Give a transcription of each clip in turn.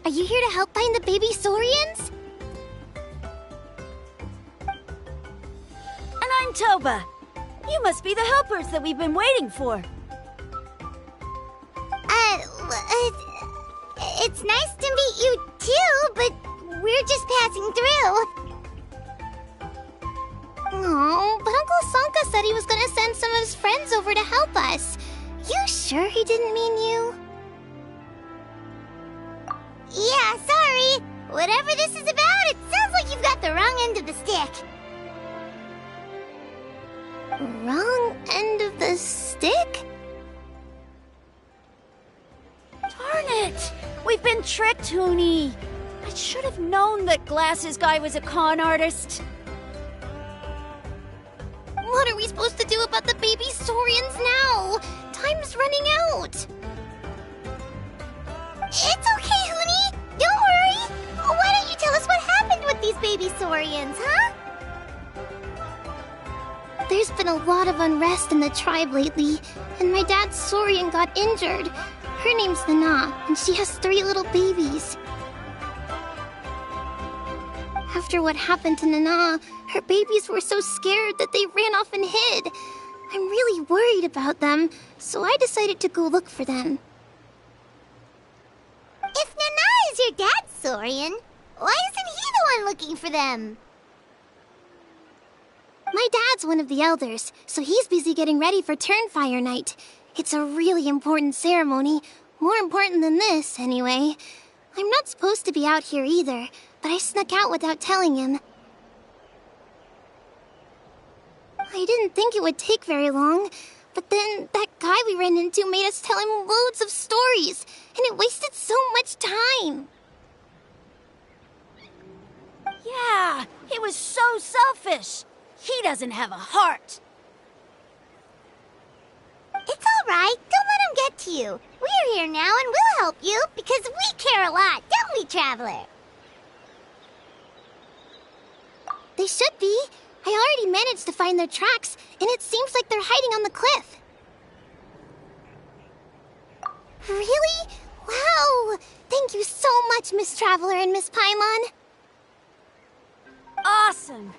Are you here to help find the baby Saurians? And I'm Toba. You must be the helpers that we've been waiting for. It's nice to meet you too, but we're just passing through. Oh, but Uncle Sanka said he was gonna send some of his friends over to help us. You sure he didn't mean you? Yeah, sorry. Whatever this is about, it sounds like you've got the wrong end of the stick. Wrong end of the stick? Darn it! We've been tricked, Huni. I should have known that Glasses Guy was a con artist. What are we supposed to do about the baby Saurians now? Time's running out. It's okay, Huni. Don't worry. Why don't you tell us what happened with these baby Saurians, huh? There's been a lot of unrest in the tribe lately, and my dad's Saurian got injured. Her name's Nana, and she has 3 little babies. After what happened to Nana, her babies were so scared that they ran off and hid. I'm really worried about them, so I decided to go look for them. If Nana is your dad's Saurian, why isn't he the one looking for them? My dad's one of the elders, so he's busy getting ready for Turnfire Night. It's a really important ceremony. More important than this, anyway. I'm not supposed to be out here either, but I snuck out without telling him. I didn't think it would take very long, but then that guy we ran into made us tell him loads of stories, and it wasted so much time. Yeah, he was so selfish. He doesn't have a heart. It's all right. Don't let him get to you. We're here now and we'll help you because we care a lot, don't we, Traveler? They should be. I already managed to find their tracks, and it seems like they're hiding on the cliff. Really? Wow! Thank you so much, Miss Traveler and Miss Paimon. Awesome.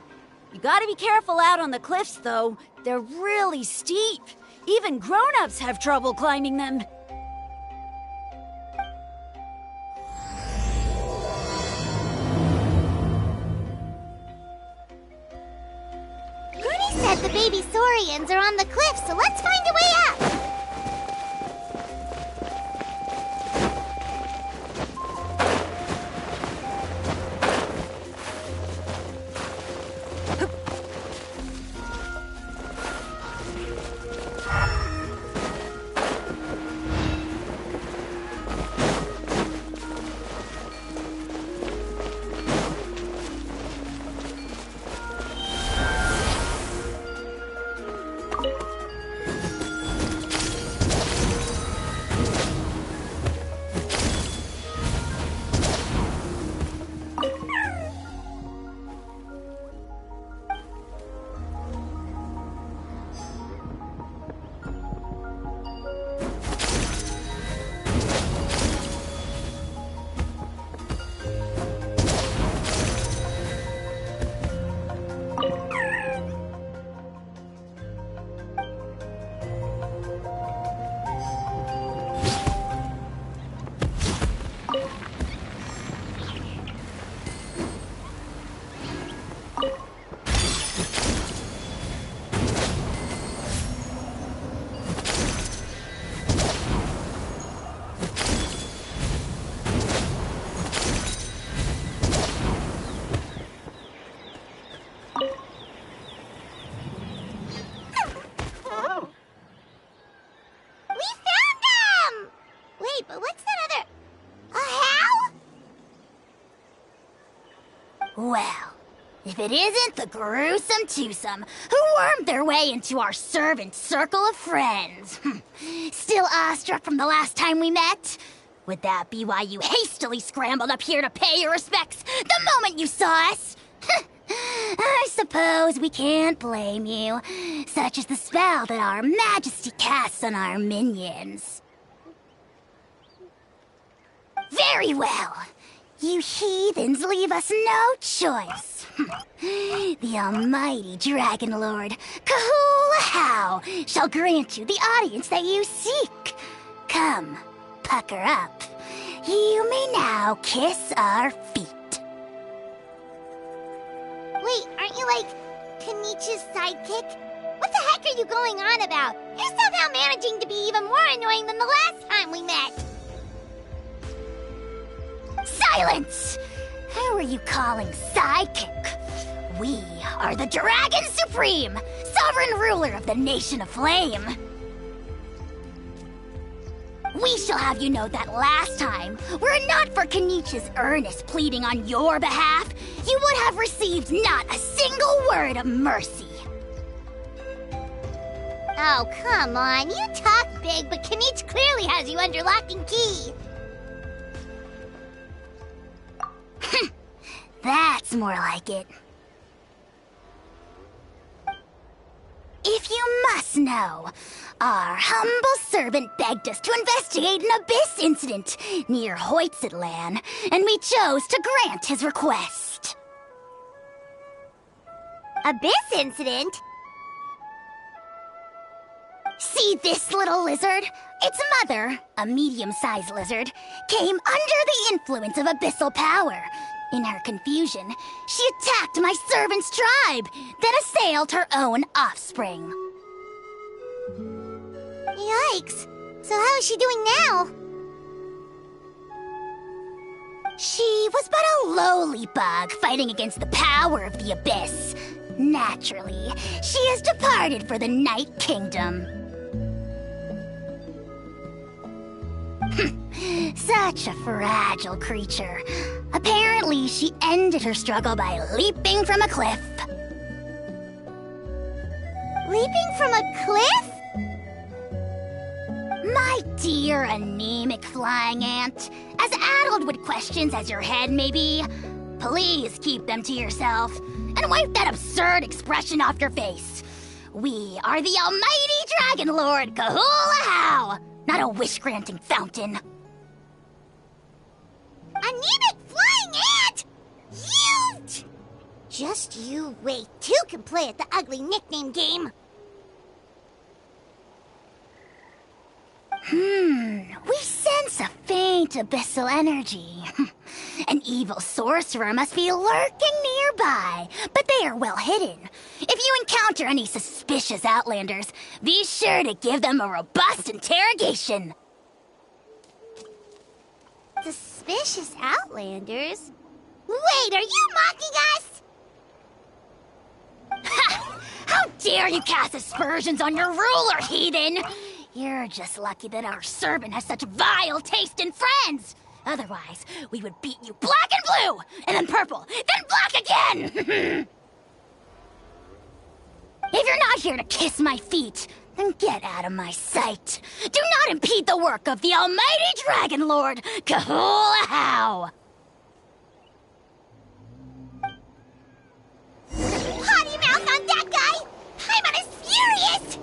You gotta be careful out on the cliffs, though. They're really steep. Even grown-ups have trouble climbing them. Huni said the baby Saurians are on the cliff, so let's find a way up. Well, if it isn't the gruesome twosome who wormed their way into our servant circle of friends. Still awestruck from the last time we met? Would that be why you hastily scrambled up here to pay your respects the moment you saw us? I suppose we can't blame you. Such is the spell that our majesty casts on our minions. Very well. You heathens leave us no choice. The almighty Dragon Lord, Kahula shall grant you the audience that you seek. Come, pucker up. You may now kiss our feet. Wait, aren't you like Kenichi's sidekick? What the heck are you going on about? You're somehow managing to be even more annoying than the last time we met. Silence! Who are you calling sidekick? We are the Dragon Supreme, sovereign ruler of the Nation of Flame. We shall have you know that last time, were it not for Kenichi's earnest pleading on your behalf, you would have received not a single word of mercy. Oh, come on. You talk big, but Kenichi clearly has you under lock and key. That's more like it. If you must know, our humble servant begged us to investigate an abyss incident near Hoytsidlan, and we chose to grant his request. Abyss incident? See this little lizard? Its mother, a medium-sized lizard, came under the influence of abyssal power. In her confusion, she attacked my servant's tribe, then assailed her own offspring. Yikes. So how is she doing now? She was but a lowly bug fighting against the power of the abyss. Naturally, she has departed for the Night Kingdom. Such a fragile creature. Apparently, she ended her struggle by leaping from a cliff. Leaping from a cliff? My dear anemic flying ant, as addled with questions as your head may be, please keep them to yourself and wipe that absurd expression off your face. We are the almighty Dragon Lord Kahula, not a wish-granting fountain. Anemic flying ant? You! Just you wait. Two can play at the ugly nickname game. We sense a faint abyssal energy. An evil sorcerer must be lurking nearby, but they are well hidden. If you encounter any suspicious outlanders, be sure to give them a robust interrogation. Suspicious outlanders? Wait, are you mocking us? Ha! How dare you cast aspersions on your ruler, heathen! You're just lucky that our servant has such vile taste in friends. Otherwise, we would beat you black and blue, and then purple, then black again! If you're not here to kiss my feet, then get out of my sight. Do not impede the work of the almighty Dragon Lord, Kahula. Potty mouth on that guy! I'm on his furious!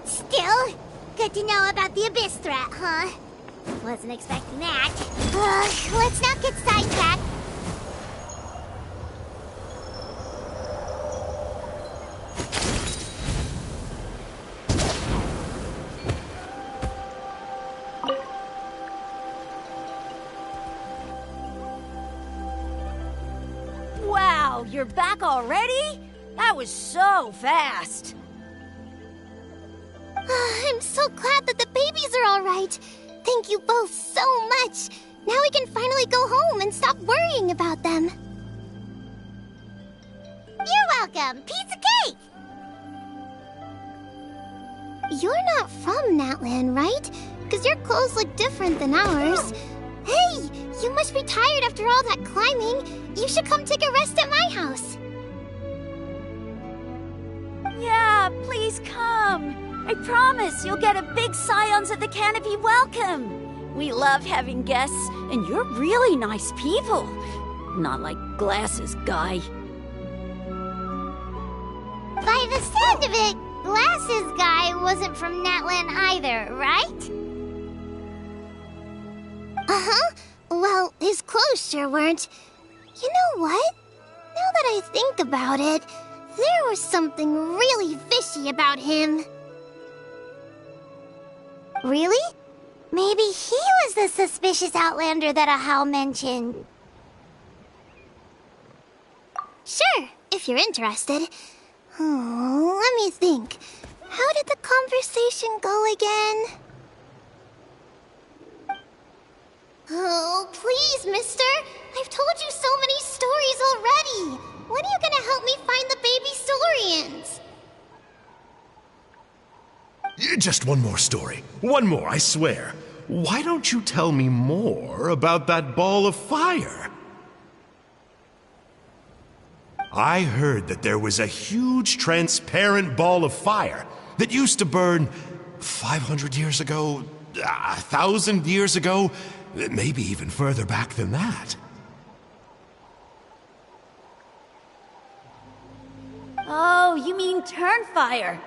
Still, good to know about the abyss threat, huh? Wasn't expecting that. Let's not get sidetracked. Wow, you're back already? That was so fast. I'm so glad that the babies are all right. Thank you both so much. Now we can finally go home and stop worrying about them. You're welcome. Piece of cake. You're not from Natlan, right? Because your clothes look different than ours. Hey, you must be tired after all that climbing. You should come take a rest at my house. Yeah, please come. I promise you'll get a big Scions of the Canopy welcome. We love having guests, and you're really nice people. Not like Glasses Guy. By the sound of it, Glasses Guy wasn't from Natlan either, right? Uh-huh. Well, his clothes sure weren't. You know what? Now that I think about it, there was something really fishy about him. Really? Maybe he was the suspicious outlander that Ahau mentioned. Sure, if you're interested. Oh, let me think. How did the conversation go again? Oh, please, mister. I've told you so many stories already. When are you gonna help me find the baby Storians? Just one more story. One more, I swear. Why don't you tell me more about that ball of fire? I heard that there was a huge transparent ball of fire that used to burn 500 years ago, 1,000 years ago, maybe even further back than that. Oh, you mean Turnfire.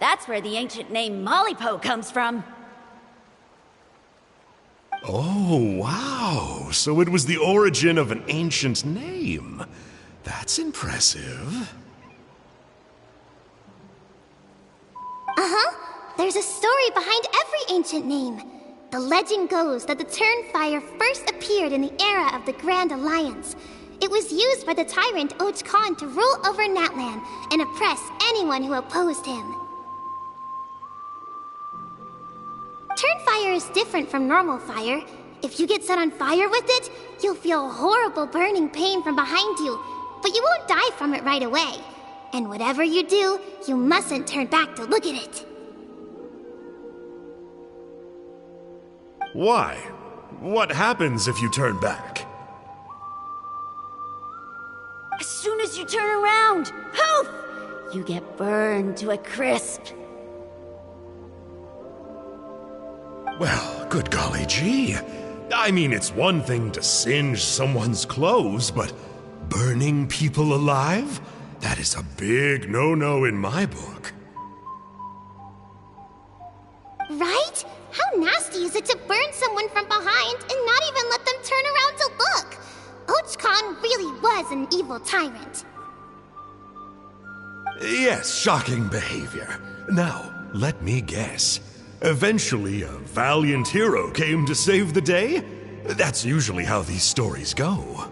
That's where the ancient name Mollypo comes from. Oh, wow. So it was the origin of an ancient name. That's impressive. Uh-huh. There's a story behind every ancient name. The legend goes that the Turnfire first appeared in the era of the Grand Alliance. It was used by the tyrant Och Khan to rule over Natlan and oppress anyone who opposed him. Turnfire is different from normal fire. If you get set on fire with it, you'll feel horrible burning pain from behind you, but you won't die from it right away. And whatever you do, you mustn't turn back to look at it. Why? What happens if you turn back? As soon as you turn around, poof! You get burned to a crisp. Well, good golly gee. I mean, it's one thing to singe someone's clothes, but burning people alive? That is a big no-no in my book. Right? How nasty is it to burn someone from behind and not even let them turn around to look? Och Khan really was an evil tyrant. Yes, shocking behavior. Now, let me guess. Eventually, a valiant hero came to save the day? That's usually how these stories go.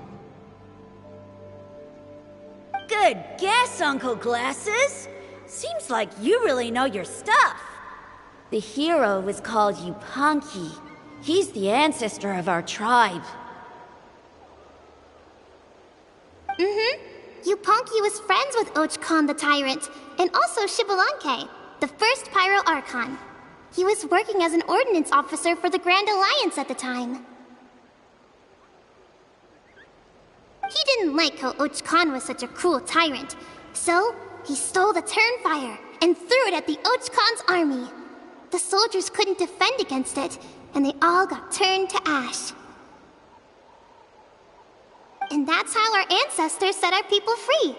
Good guess, Uncle Glasses. Seems like you really know your stuff. The hero was called Yupanqui. He's the ancestor of our tribe. Yupanqui was friends with Och Khan the Tyrant, and also Shibalanke, the first Pyro Archon. He was working as an ordnance officer for the Grand Alliance at the time. He didn't like how Och Khan was such a cruel tyrant, so he stole the Turnfire and threw it at the Och Khan's army. The soldiers couldn't defend against it, and they all got turned to ash. And that's how our ancestors set our people free.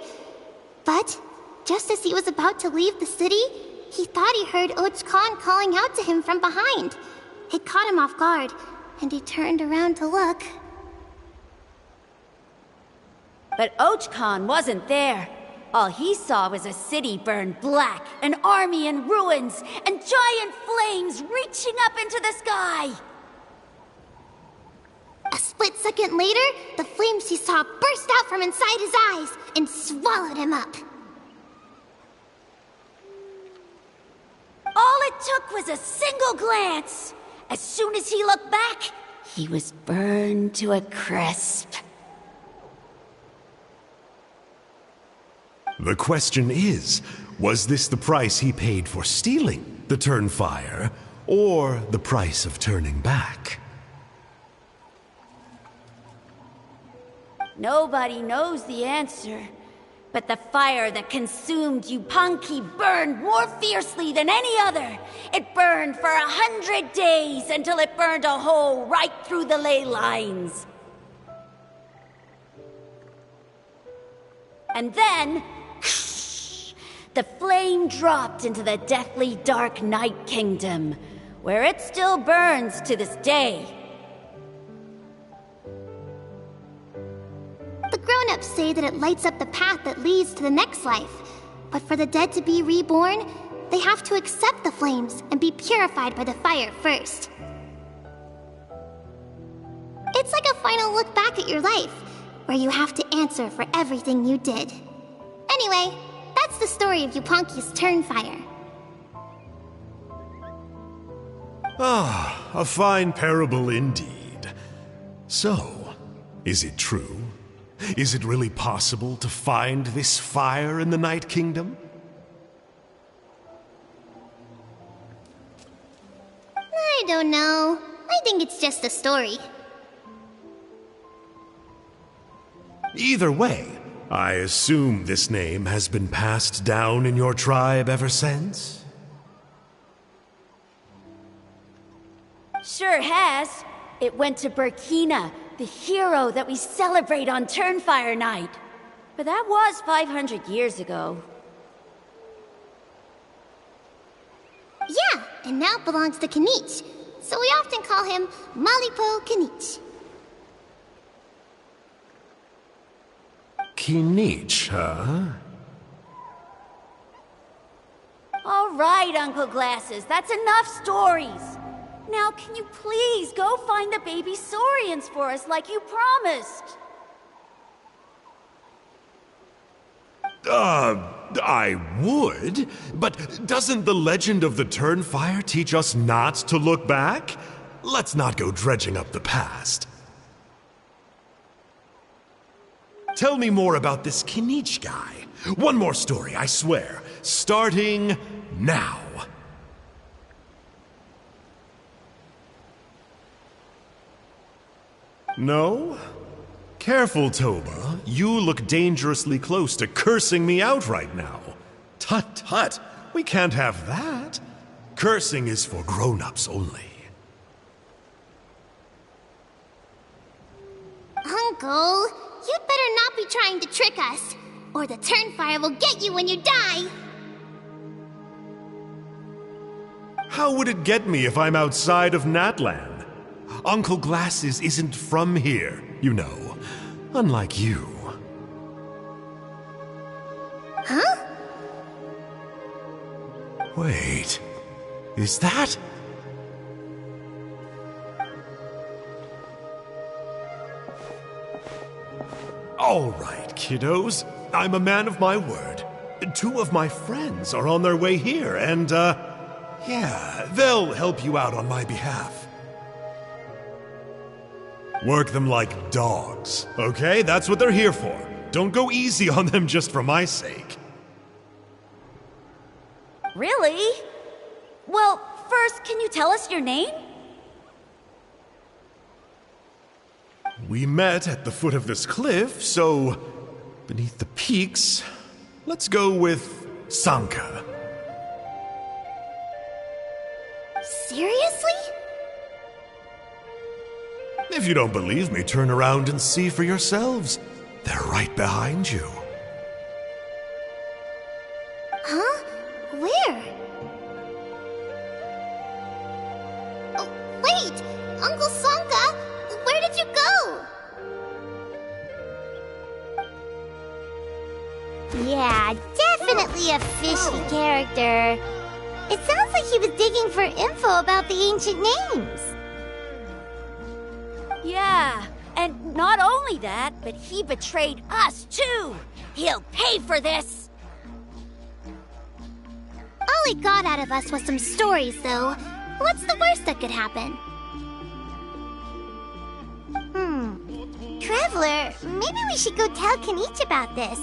But just as he was about to leave the city, he thought he heard Och Khan calling out to him from behind. It caught him off guard, and he turned around to look. But Och Khan wasn't there. All he saw was a city burned black, an army in ruins, and giant flames reaching up into the sky. A split split second later, the flames he saw burst out from inside his eyes and swallowed him up. All it took was a single glance. As soon as he looked back, he was burned to a crisp. The question is, was this the price he paid for stealing the Turnfire, or the price of turning back? Nobody knows the answer, but the fire that consumed Yupanqui burned more fiercely than any other. It burned for 100 days until it burned a hole right through the ley lines. And then, the flame dropped into the deathly dark Night Kingdom, where it still burns to this day. The grown-ups say that it lights up the path that leads to the next life. But for the dead to be reborn, they have to accept the flames and be purified by the fire first. It's like a final look back at your life, where you have to answer for everything you did. Anyway, that's the story of Yupanqui's Turnfire. Ah, a fine parable indeed. So, is it true? Is it really possible to find this fire in the Night Kingdom? I don't know. I think it's just a story. Either way, I assume this name has been passed down in your tribe ever since? Sure has. It went to Burkina, the hero that we celebrate on Turnfire Night. But that was 500 years ago. Yeah, and now it belongs to Kanich. So we often call him Malipo Kanich. Kinich, huh? All right, Uncle Glasses, that's enough stories. Now, can you please go find the baby Saurians for us like you promised? I would, but doesn't the legend of the Turnfire teach us not to look back? Let's not go dredging up the past. Tell me more about this Kinich guy. One more story, I swear. Starting now. No? Careful, Toba. You look dangerously close to cursing me out right now. Tut tut, we can't have that. Cursing is for grown-ups only. Uncle, you'd better not be trying to trick us, or the Turnfire will get you when you die. How would it get me if I'm outside of Natlan? Uncle Glasses isn't from here, you know. Unlike you. Huh? Wait. Is that? All right, kiddos. I'm a man of my word. 2 of my friends are on their way here, and, yeah, they'll help you out on my behalf. Work them like dogs, okay? That's what they're here for. Don't go easy on them just for my sake. Really? Well, first, can you tell us your name? We met at the foot of this cliff, so beneath the peaks, let's go with Sanka. Seriously? If you don't believe me, turn around and see for yourselves. They're right behind you. Huh? Where? Oh, wait! Uncle Sanka! Where did you go? Yeah, definitely a fishy character. It sounds like he was digging for info about the ancient names. Yeah, And not only that, but he betrayed us, too! He'll pay for this! All he got out of us was some stories, though. What's the worst that could happen? Traveler, maybe we should go tell Kanich about this.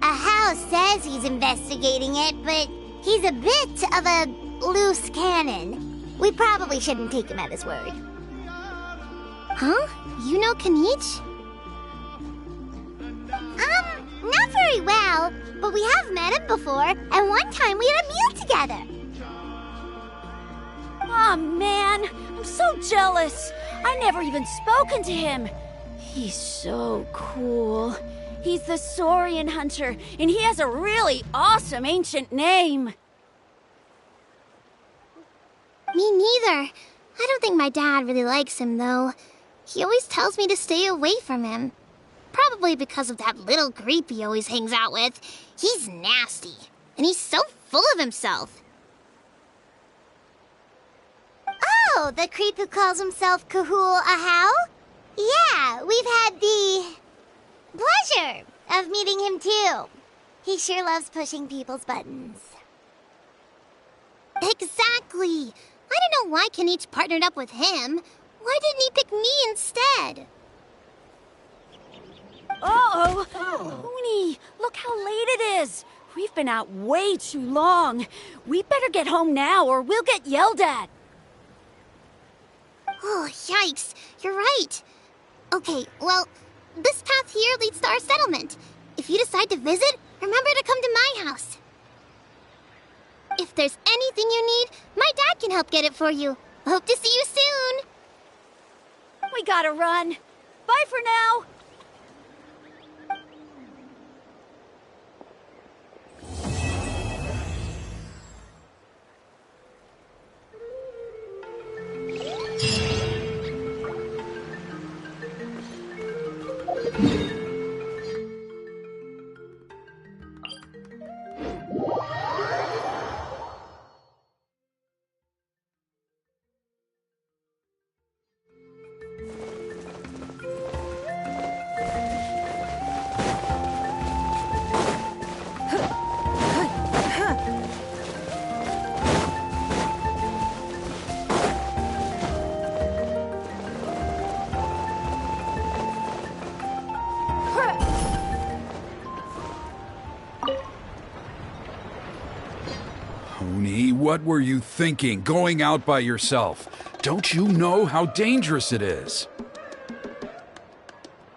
Ahau says he's investigating it, but he's a bit of a loose cannon. We probably shouldn't take him at his word. Huh? You know Kanich? Not very well, but we have met him before, and one time we had a meal together. Aw, man, I'm so jealous. I never even spoken to him. He's so cool. He's the Saurian hunter, and he has a really awesome ancient name. Me neither. I don't think my dad really likes him, though. He always tells me to stay away from him. Probably because of that little creep he always hangs out with. He's nasty, and he's so full of himself. Oh, the creep who calls himself Kahul Ahau? Yeah, we've had the pleasure of meeting him too. He sure loves pushing people's buttons. Exactly. I don't know why Kanich partnered up with him. Why didn't he pick me instead? Uh-oh! Oni, look how late it is! We've been out way too long. We better get home now or we'll get yelled at. Oh, yikes. You're right. Okay, well, this path here leads to our settlement. If you decide to visit, remember to come to my house. If there's anything you need, my dad can help get it for you. Hope to see you soon. We gotta run. Bye for now. Oni, what were you thinking, going out by yourself? Don't you know how dangerous it is?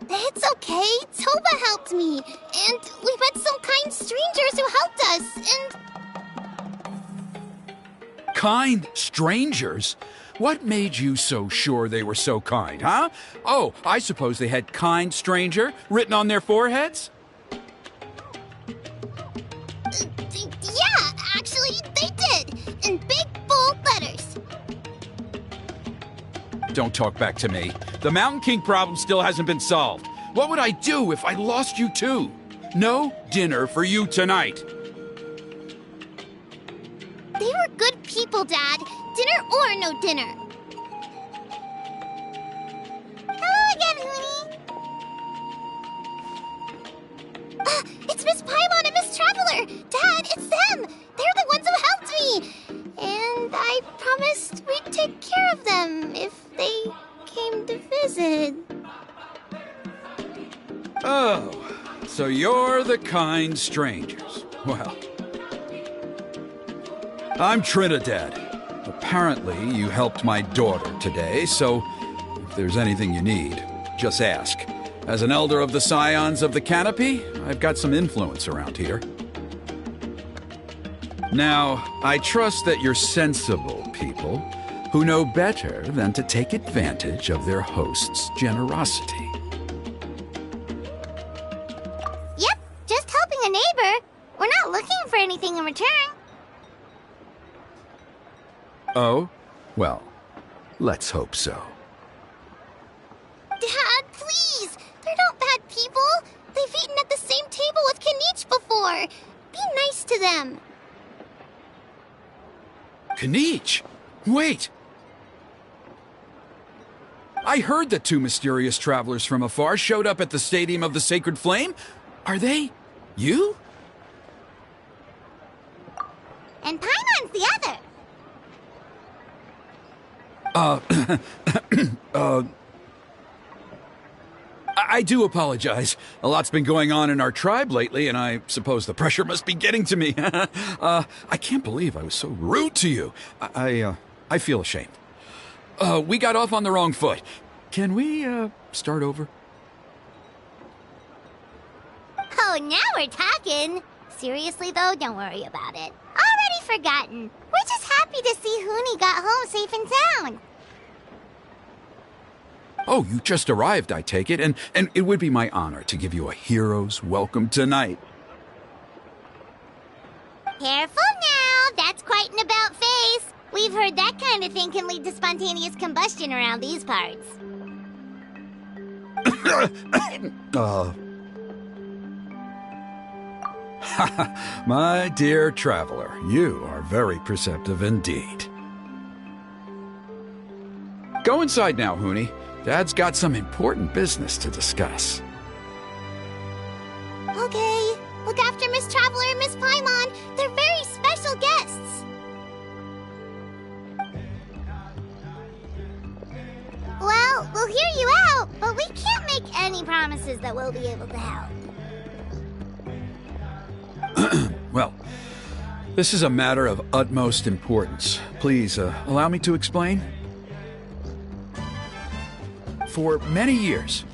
It's okay. Toba helped me. And we met some kind strangers who helped us. And Kind strangers? What made you so sure they were so kind, huh? Oh, I suppose they had kind stranger written on their foreheads? yeah, actually, they did. In big, bold letters. Don't talk back to me. The Mountain King problem still hasn't been solved. What would I do if I lost you too? No dinner for you tonight. They were good people, Dad. Dinner or no dinner. Hello again, Hoonie. It's Miss Paimon and Miss Traveler. Dad, it's them. They're the ones who helped me. And I promised we'd take care of them if they came to visit. Oh, so you're the kind strangers. Well, I'm Trinidad. Apparently, you helped my daughter today, so if there's anything you need, just ask. As an elder of the Scions of the Canopy, I've got some influence around here. Now, I trust that you're sensible people who know better than to take advantage of their host's generosity. Yep, just helping a neighbor. We're not looking for anything in return. Oh? Well, let's hope so. Dad, please. They're not bad people. They've eaten at the same table with Kanich before. Be nice to them. Kanich! Wait! I heard that two mysterious travelers from afar showed up at the Stadium of the Sacred Flame. Are they you? And Paimon's the other. I do apologize. A lot's been going on in our tribe lately, and I suppose the pressure must be getting to me. I can't believe I was so rude to you. I feel ashamed. We got off on the wrong foot. Can we, start over? Oh, now we're talking. Seriously, though, don't worry about it. Already forgotten. We're just happy to see Huni got home safe and sound. Oh, you just arrived, I take it, and it would be my honor to give you a hero's welcome tonight. Careful now. That's quite an about-face. We've heard that kind of thing can lead to spontaneous combustion around these parts. My dear traveler, you are very perceptive indeed. Go inside now, Huni. Dad's got some important business to discuss. Okay. Look after Miss Traveler and Miss Paimon. They're very special guests. Well, we'll hear you out, but we can't make any promises that we'll be able to help. Well, this is a matter of utmost importance. Please, allow me to explain. For many years,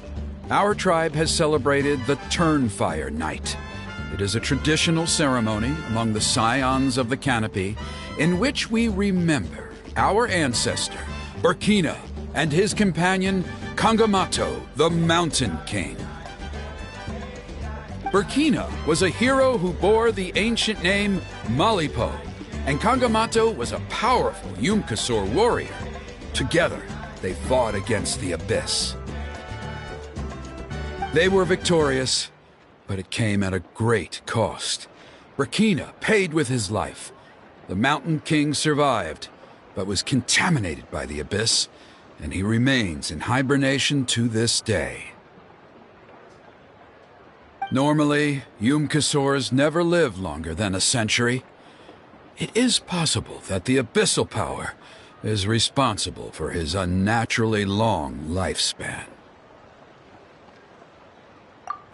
our tribe has celebrated the Turnfire Night. It is a traditional ceremony among the Scions of the Canopy in which we remember our ancestor, Burkina, and his companion, Kangamato, the Mountain King. Burkina was a hero who bore the ancient name Malipo, and Kangamato was a powerful Yumkasor warrior. Together, they fought against the Abyss. They were victorious, but it came at a great cost. Burkina paid with his life. The Mountain King survived, but was contaminated by the Abyss, and he remains in hibernation to this day. Normally, Yumkasors never live longer than a century. It is possible that the abyssal power is responsible for his unnaturally long lifespan.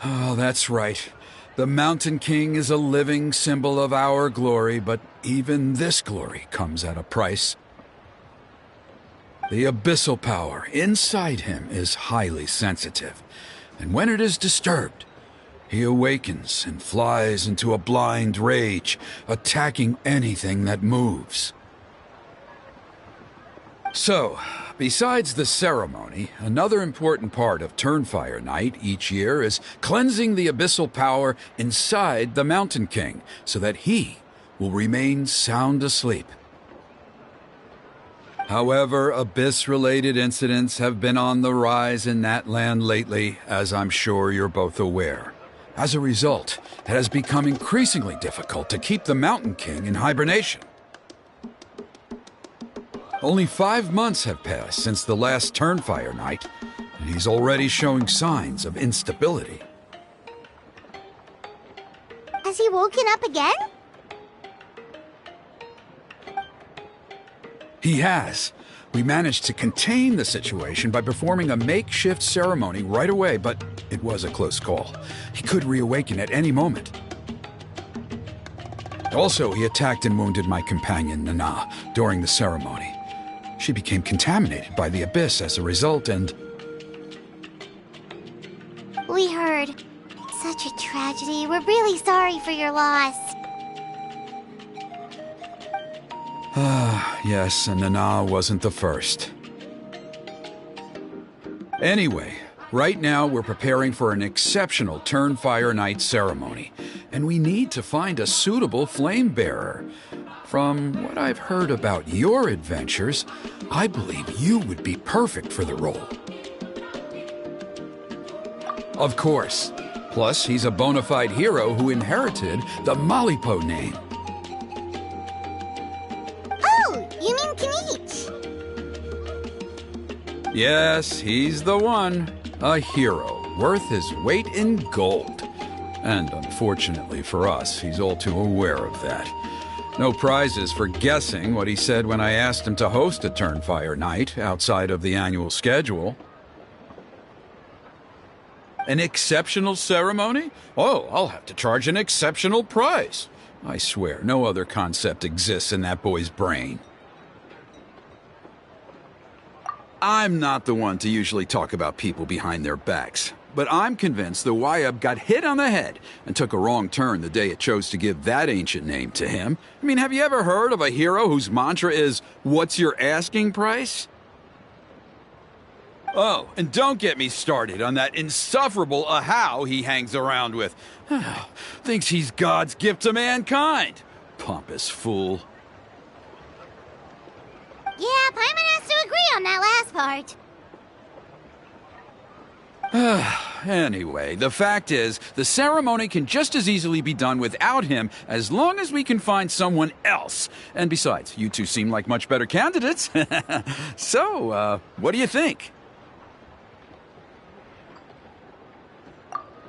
Oh, that's right. The Mountain King is a living symbol of our glory, but even this glory comes at a price. The abyssal power inside him is highly sensitive, and when it is disturbed, he awakens and flies into a blind rage, attacking anything that moves. So, besides the ceremony, another important part of Turnfire Night each year is cleansing the abyssal power inside the Mountain King so that he will remain sound asleep. However, Abyss-related incidents have been on the rise in that land lately, as I'm sure you're both aware. As a result, it has become increasingly difficult to keep the Mountain King in hibernation. Only 5 months have passed since the last Turnfire Night, and he's already showing signs of instability. Has he woken up again? He has. We managed to contain the situation by performing a makeshift ceremony right away, but it was a close call. He could reawaken at any moment. Also, he attacked and wounded my companion, Nana, during the ceremony. She became contaminated by the Abyss as a result, and... We heard. Such a tragedy. We're really sorry for your loss. Yes, and Nana wasn't the first. Anyway, right now we're preparing for an exceptional Turnfire Night ceremony, and we need to find a suitable flame bearer. From what I've heard about your adventures, I believe you would be perfect for the role. Of course. Plus, he's a bona fide hero who inherited the Malipo name. Yes, he's the one. A hero, worth his weight in gold. And unfortunately for us, he's all too aware of that. No prizes for guessing what he said when I asked him to host a Turnfire night outside of the annual schedule. An exceptional ceremony? Oh, I'll have to charge an exceptional price. I swear, no other concept exists in that boy's brain. I'm not the one to usually talk about people behind their backs, but I'm convinced the Wyub got hit on the head and took a wrong turn the day it chose to give that ancient name to him. I mean, have you ever heard of a hero whose mantra is, "What's your asking price?" Oh, and don't get me started on that insufferable Ahau he hangs around with. Thinks he's God's gift to mankind. Pompous fool. Yeah, Paimon has to agree on that last part. Anyway, the fact is, the ceremony can just as easily be done without him as long as we can find someone else. And besides, you two seem like much better candidates. So, what do you think?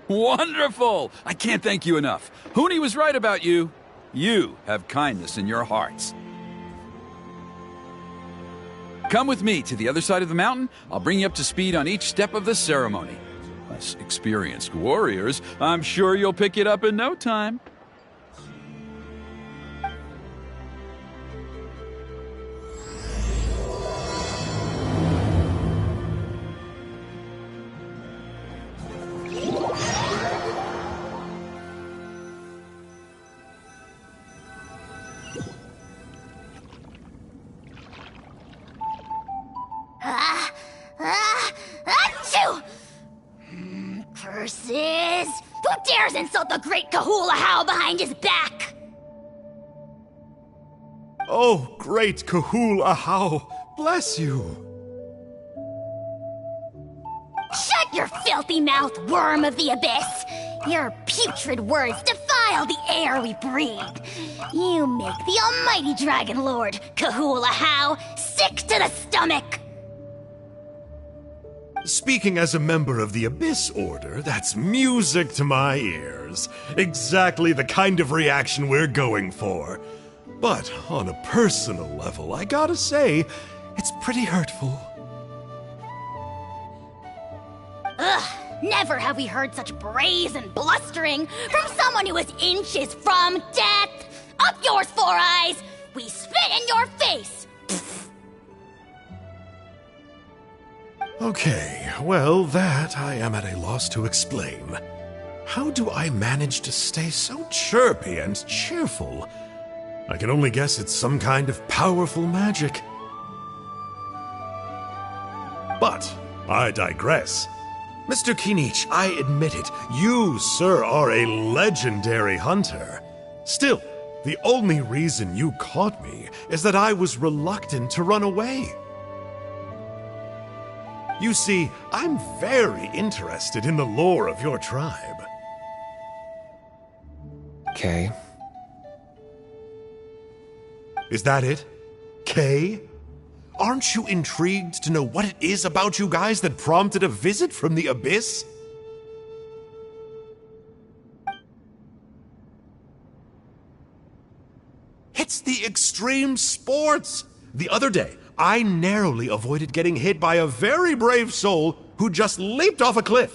Wonderful! I can't thank you enough. Huni was right about you. You have kindness in your hearts. Come with me to the other side of the mountain. I'll bring you up to speed on each step of the ceremony. Us experienced warriors, I'm sure you'll pick it up in no time. Achoo! Curses! Who dares insult the great Kahula How behind his back? Oh, great Kahul Ahau, bless you. Shut your filthy mouth, worm of the abyss! Your putrid words defile the air we breathe. You make the almighty Dragon Lord, Kahula How, sick to the stomach! Speaking as a member of the Abyss Order, that's music to my ears. Exactly the kind of reaction we're going for. But on a personal level, I gotta say, it's pretty hurtful. Ugh, never have we heard such brazen blustering from someone who is inches from death! Up yours, Four Eyes! We spit in your face! Okay, well, that I am at a loss to explain. How do I manage to stay so chirpy and cheerful? I can only guess it's some kind of powerful magic. But I digress. Mr. Kinich, I admit it, you, sir, are a legendary hunter. Still, the only reason you caught me is that I was reluctant to run away. You see, I'm very interested in the lore of your tribe. Okay. Is that it? Kay? Aren't you intrigued to know what it is about you guys that prompted a visit from the Abyss? It's the extreme sports! The other day, I narrowly avoided getting hit by a very brave soul who just leaped off a cliff.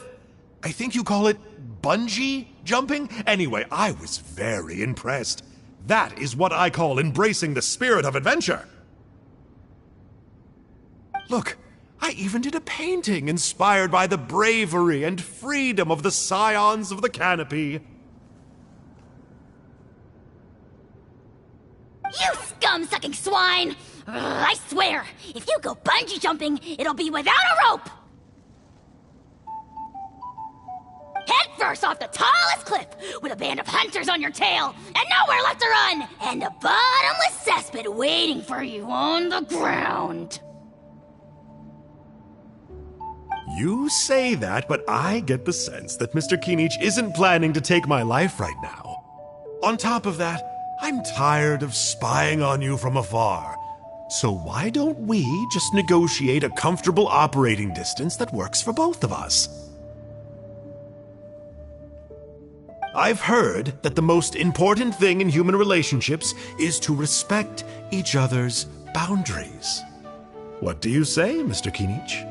I think you call it bungee jumping? Anyway, I was very impressed. That is what I call embracing the spirit of adventure. Look, I even did a painting inspired by the bravery and freedom of the Scions of the Canopy. You scum-sucking swine! I swear, if you go bungee jumping, it'll be without a rope! Head first off the tallest cliff, with a band of hunters on your tail, and nowhere left to run, and a bottomless cesspit waiting for you on the ground. You say that, but I get the sense that Mr. Kinich isn't planning to take my life right now. On top of that, I'm tired of spying on you from afar. So why don't we just negotiate a comfortable operating distance that works for both of us? I've heard that the most important thing in human relationships is to respect each other's boundaries. What do you say, Mr. Kinich?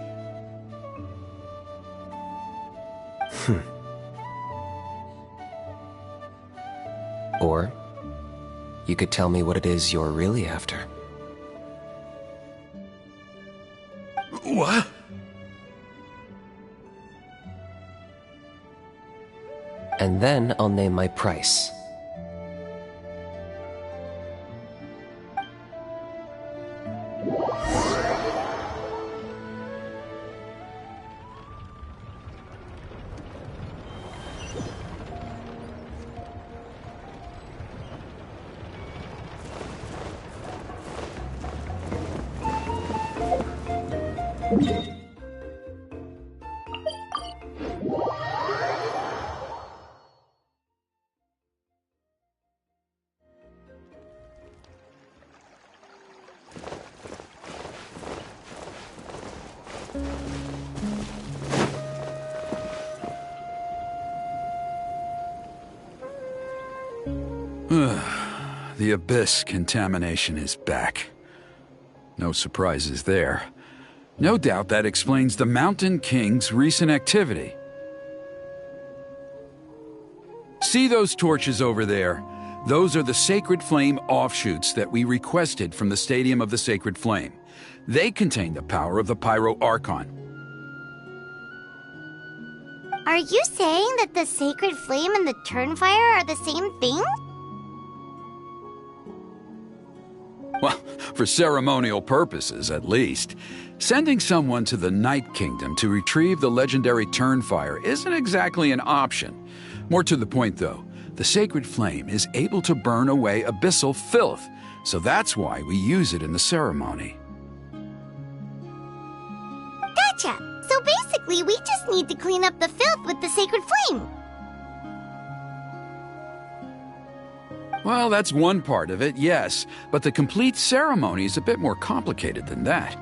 Or you could tell me what it is you're really after. What? And then I'll name my price. The Abyss contamination is back. No surprises there. No doubt that explains the Mountain King's recent activity. See those torches over there? Those are the Sacred Flame offshoots that we requested from the Stadium of the Sacred Flame. They contain the power of the Pyro Archon. Are you saying that the Sacred Flame and the Turnfire are the same thing? Well, for ceremonial purposes, at least. Sending someone to the Night Kingdom to retrieve the legendary Turnfire isn't exactly an option. More to the point, though, the Sacred Flame is able to burn away abyssal filth, so that's why we use it in the ceremony. Gotcha! So basically, we just need to clean up the filth with the Sacred Flame. Well, that's one part of it, yes, but the complete ceremony is a bit more complicated than that.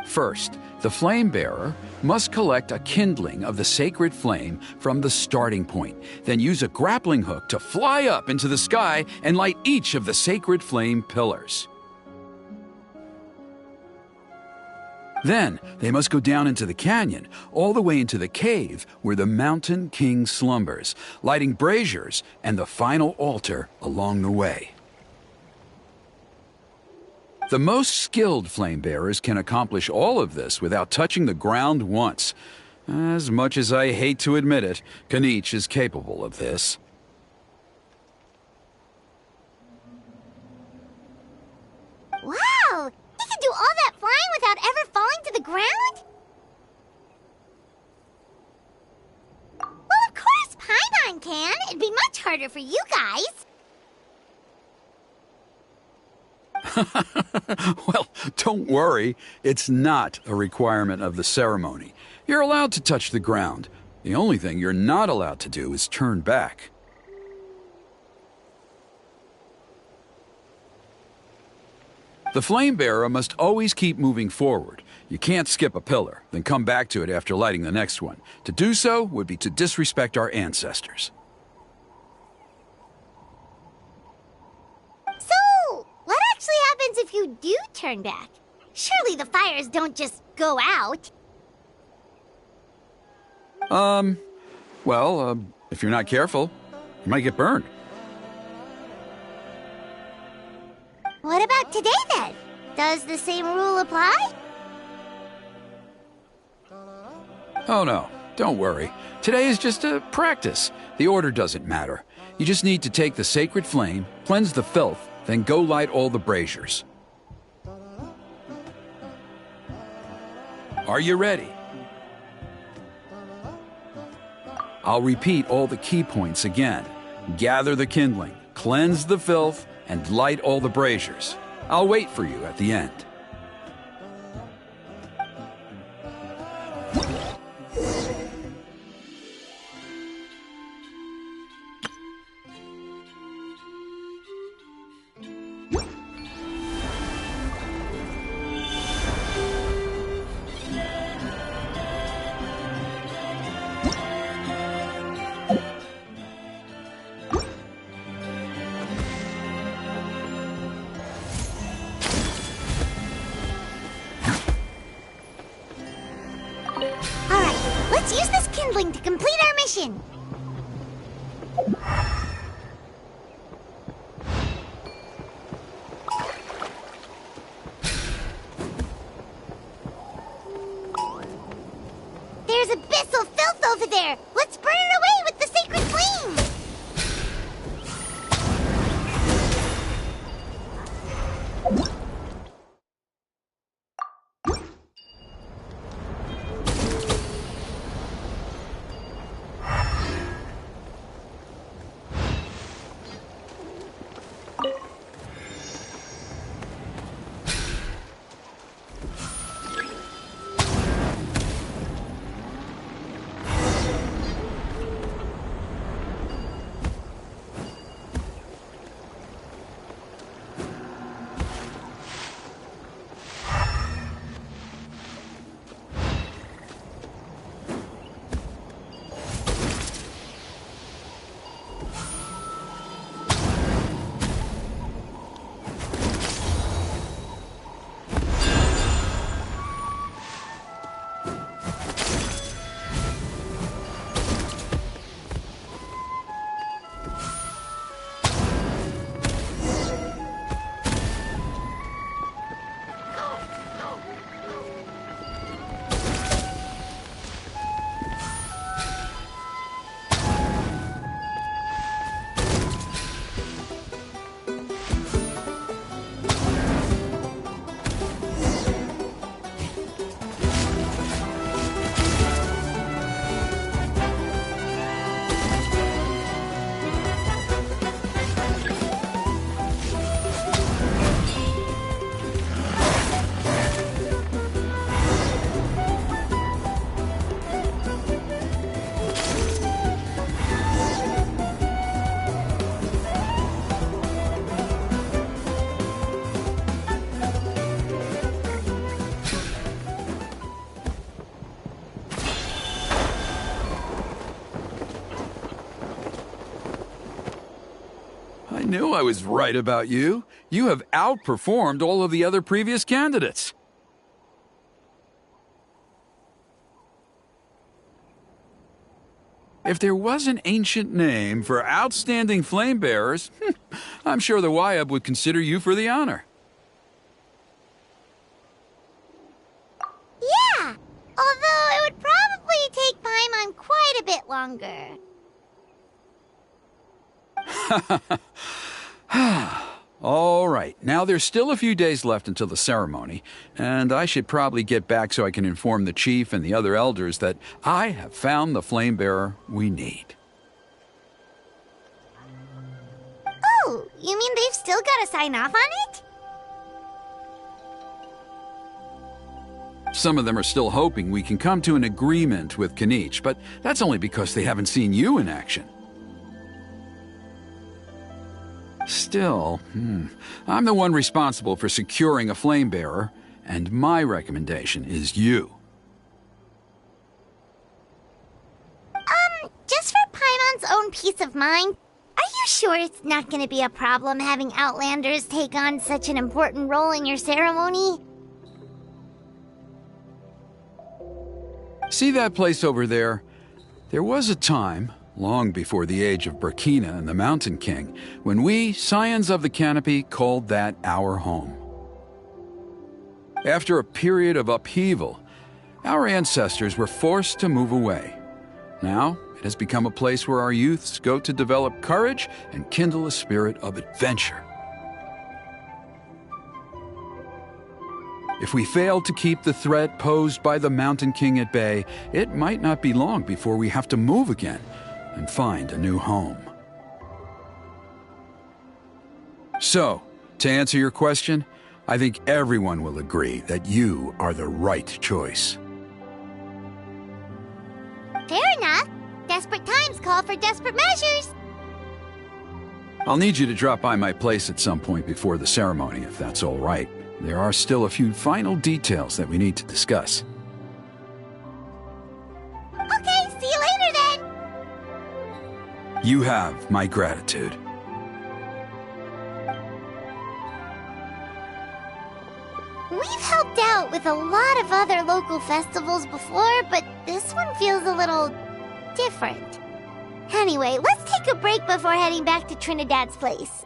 First, the flame bearer must collect a kindling of the sacred flame from the starting point, then use a grappling hook to fly up into the sky and light each of the sacred flame pillars. Then, they must go down into the canyon, all the way into the cave where the Mountain King slumbers, lighting braziers and the final altar along the way. The most skilled flame bearers can accomplish all of this without touching the ground once. As much as I hate to admit it, Kinich is capable of this. Wow! He can do all that flying without ever falling to the ground? Well, of course Paimon can. It'd be much harder for you guys. Well, don't worry. It's not a requirement of the ceremony. You're allowed to touch the ground. The only thing you're not allowed to do is turn back. The flame bearer must always keep moving forward. You can't skip a pillar, then come back to it after lighting the next one. To do so would be to disrespect our ancestors. So, what actually happens if you do turn back? Surely the fires don't just go out. If you're not careful, you might get burned. What about today, then? Does the same rule apply? Oh no, don't worry. Today is just a practice. The order doesn't matter. You just need to take the sacred flame, cleanse the filth, then go light all the braziers. Are you ready? I'll repeat all the key points again. Gather the kindling, cleanse the filth, and light all the braziers. I'll wait for you at the end. Alright, let's use this kindling to complete our mission. There's abyssal filth over there! Let's burn it away with the sacred flame! I knew I was right about you. You have outperformed all of the other previous candidates. If there was an ancient name for outstanding flame bearers, I'm sure the Wyab would consider you for the honor. Yeah! Although it would probably take Paimon quite a bit longer. All right, now there's still a few days left until the ceremony, and I should probably get back so I can inform the chief and the other elders that I have found the flame bearer we need. Oh, you mean they've still got to sign off on it? Some of them are still hoping we can come to an agreement with Kanich, but that's only because they haven't seen you in action. Still, I'm the one responsible for securing a flame bearer, and my recommendation is you. Just for Paimon's own peace of mind, are you sure it's not going to be a problem having Outlanders take on such an important role in your ceremony? See that place over there? There was a time, long before the age of Burkina and the Mountain King, when we, Scions of the Canopy, called that our home. After a period of upheaval, our ancestors were forced to move away. Now, it has become a place where our youths go to develop courage and kindle a spirit of adventure. If we fail to keep the threat posed by the Mountain King at bay, it might not be long before we have to move again and find a new home. So, to answer your question, I think everyone will agree that you are the right choice. Fair enough. Desperate times call for desperate measures. I'll need you to drop by my place at some point before the ceremony, if that's all right. There are still a few final details that we need to discuss. Okay, see you later then. You have my gratitude. We've helped out with a lot of other local festivals before, but this one feels a little different. Anyway, let's take a break before heading back to Trinidad's place.